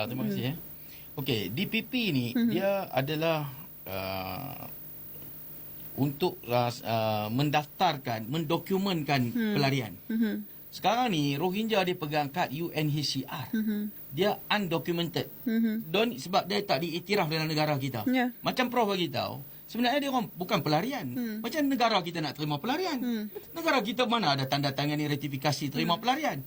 terima kasih. Okey, DPP ni dia adalah untuk mendaftarkan, mendokumenkan pelarian. Sekarang ni Rohingya dia pegang kad UNHCR. Dia undocumented. Sebab dia tak diiktiraf dalam negara kita. Macam Prof bagi tahu, sebenarnya dia orang bukan pelarian. Macam negara kita nak terima pelarian. Negara kita mana ada tanda tangan ni ratifikasi terima pelarian.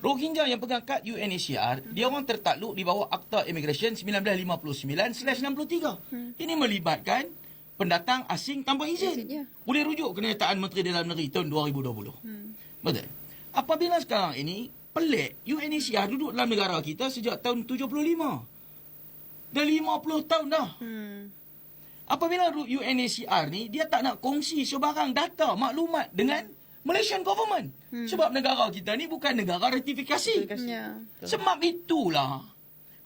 Rohingya yang pegang kad UNHCR, dia orang tertakluk di bawah Akta Immigration 1959/63. Ini melibatkan pendatang asing tanpa izin. Boleh rujuk kenyataan Menteri Dalam Negeri tahun 2020. Betul? Apabila sekarang ini, pelik, UNHCR duduk dalam negara kita sejak tahun 75. Dah 50 tahun dah. Apabila UNHCR ni, dia tak nak kongsi sebarang data, maklumat dengan Malaysian government. Sebab negara kita ni bukan negara ratifikasi. Sebab itulah,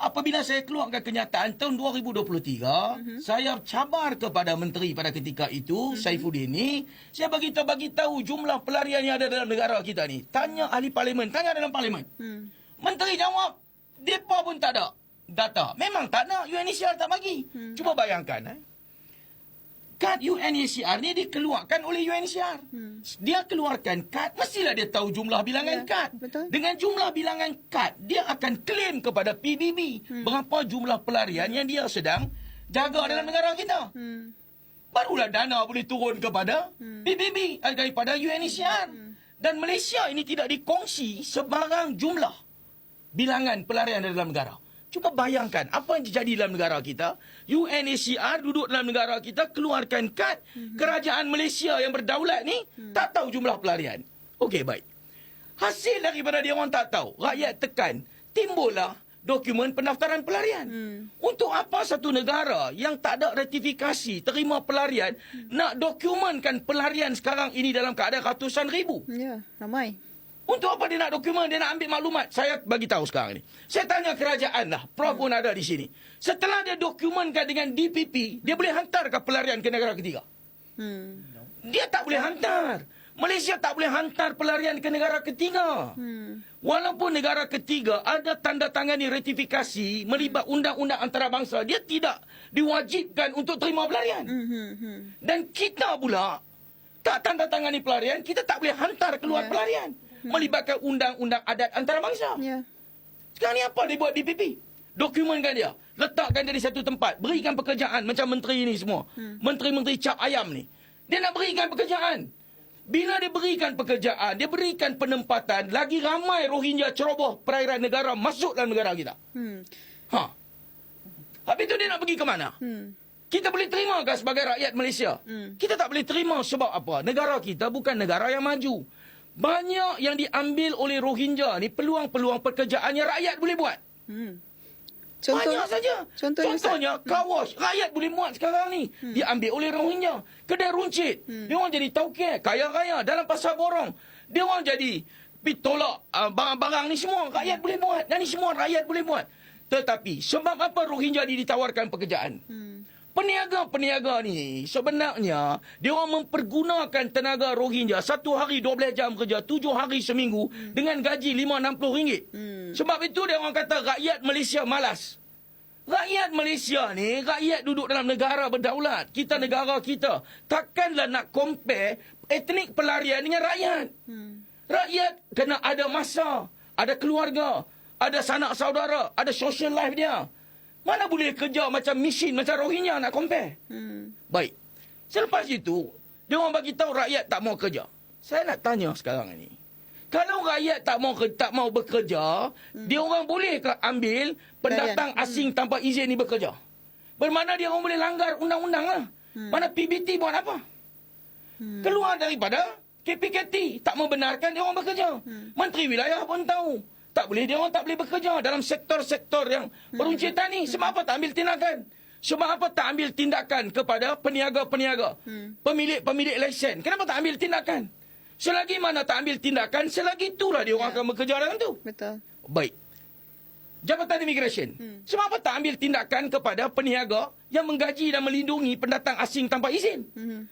apabila saya keluarkan kenyataan tahun 2023, saya cabar kepada menteri pada ketika itu, Saifuddin ni, saya bagi tahu jumlah pelarian yang ada dalam negara kita ni. Tanya ahli parlimen, tanya dalam parlimen. Menteri jawab, mereka pun tak ada data. Memang tak nak, UNHCR tak bagi. Cuba bayangkan, kad UNHCR ni dikeluarkan oleh UNHCR. Dia keluarkan kad, mestilah dia tahu jumlah bilangan kad. Betul. Dengan jumlah bilangan kad, dia akan claim kepada PBB berapa jumlah pelarian yang dia sedang jaga dalam negara kita. Barulah dana boleh turun kepada PBB daripada UNHCR. Dan Malaysia ini tidak dikongsi sebarang jumlah bilangan pelarian dalam negara. Cuba bayangkan apa yang terjadi dalam negara kita. UNHCR duduk dalam negara kita, keluarkan kad. Kerajaan Malaysia yang berdaulat ni tak tahu jumlah pelarian. Okey, baik. Hasil daripada dia orang tak tahu, rakyat tekan, timbullah dokumen pendaftaran pelarian. Untuk apa satu negara yang tak ada ratifikasi terima pelarian nak dokumenkan pelarian sekarang ini dalam keadaan ratusan ribu? Ya, ramai. Untuk apa dia nak dokumen, dia nak ambil maklumat? Saya bagi tahu sekarang ni. Saya tanya kerajaan lah, Prof pun ada di sini. Setelah dia dokumenkan dengan DPP, dia boleh hantar ke pelarian ke negara ketiga? Dia tak boleh hantar. Malaysia tak boleh hantar pelarian ke negara ketiga. Walaupun negara ketiga ada tanda tangani ratifikasi melibat undang-undang antarabangsa, dia tidak diwajibkan untuk terima pelarian. Dan kita pula tak tanda tangani pelarian, kita tak boleh hantar keluar pelarian. Melibatkan undang-undang adat antarabangsa. Sekarang ni apa dia buat DPP? Dokumenkan dia. Letakkan dia di satu tempat. Berikan pekerjaan macam menteri ni semua. Menteri-menteri cap ayam ni. Dia nak berikan pekerjaan. Bila dia berikan pekerjaan, dia berikan penempatan, lagi ramai Rohingya ceroboh perairan negara masuk dalam negara kita. Habis tu dia nak pergi ke mana? Kita boleh terima ke sebagai rakyat Malaysia? Kita tak boleh terima sebab apa? Negara kita bukan negara yang maju. Banyak yang diambil oleh Rohingya ni peluang-peluang pekerjaan yang rakyat boleh buat. Banyak saja. Contohnya kawash. Rakyat boleh muat sekarang ni. Diambil oleh Rohingya. Kedai runcit. Dia orang jadi tauke, kaya-kaya dalam pasar borong. Dia orang jadi tolak barang-barang ni semua. Rakyat boleh buat. Dan ni semua rakyat boleh buat. Tetapi sebab apa Rohingya ni ditawarkan pekerjaan? Peniaga-peniaga ni sebenarnya dia orang mempergunakan tenaga Rohingya 1 hari 12 jam kerja, 7 hari seminggu dengan gaji RM5-60. Sebab itu dia orang kata rakyat Malaysia malas. Rakyat Malaysia ni, rakyat duduk dalam negara berdaulat. Kita negara kita. Takkanlah nak compare etnik pelarian dengan rakyat. Rakyat kena ada masa, ada keluarga, ada sanak saudara, ada social life dia. Mana boleh kerja macam mesin, macam Rohingya nak compare? Baik. Selepas itu, dia orang bagi tahu rakyat tak mau kerja. Saya nak tanya sekarang ni. Kalau rakyat tak mau bekerja, dia orang boleh ke ambil pendatang asing tanpa izin ni bekerja? Bermakna dia orang boleh langgar undang-undang lah. Mana PBT buat apa? Keluar daripada KPKT, tak membenarkan dia orang bekerja. Menteri wilayah pun tahu. Tak boleh, dia orang tak boleh bekerja dalam sektor-sektor yang peruncitan ni. Sebab apa tak ambil tindakan? Sebab apa tak ambil tindakan kepada peniaga-peniaga? Pemilik-pemilik lesen. Kenapa tak ambil tindakan? Selagi mana tak ambil tindakan, selagi itulah dia orang akan bekerja dalam tu. Betul. Baik. Jabatan Immigration. Sebab apa tak ambil tindakan kepada peniaga yang menggaji dan melindungi pendatang asing tanpa izin?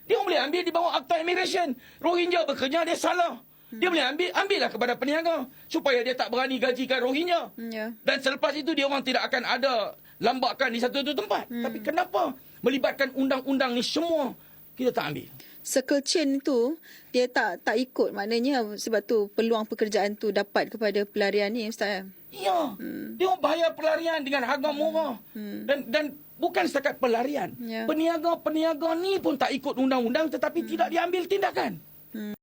Dia orang boleh ambil di bawah Akta Immigration. Rohingya bekerja, dia salah. Dia boleh ambillah kepada peniaga supaya dia tak berani gajikan Rohingya. Ya. Dan selepas itu dia orang tidak akan ada lambakan di satu tempat. Tapi kenapa melibatkan undang-undang ni semua kita tak ambil? Circle chain tu dia tak ikut, maknanya sebab tu peluang pekerjaan tu dapat kepada pelarian ni, Ustaz. Ya. Dia orang bayar pelarian dengan harga murah. Dan bukan setakat pelarian. Ya. Peniaga-peniaga ni pun tak ikut undang-undang tetapi tidak diambil tindakan.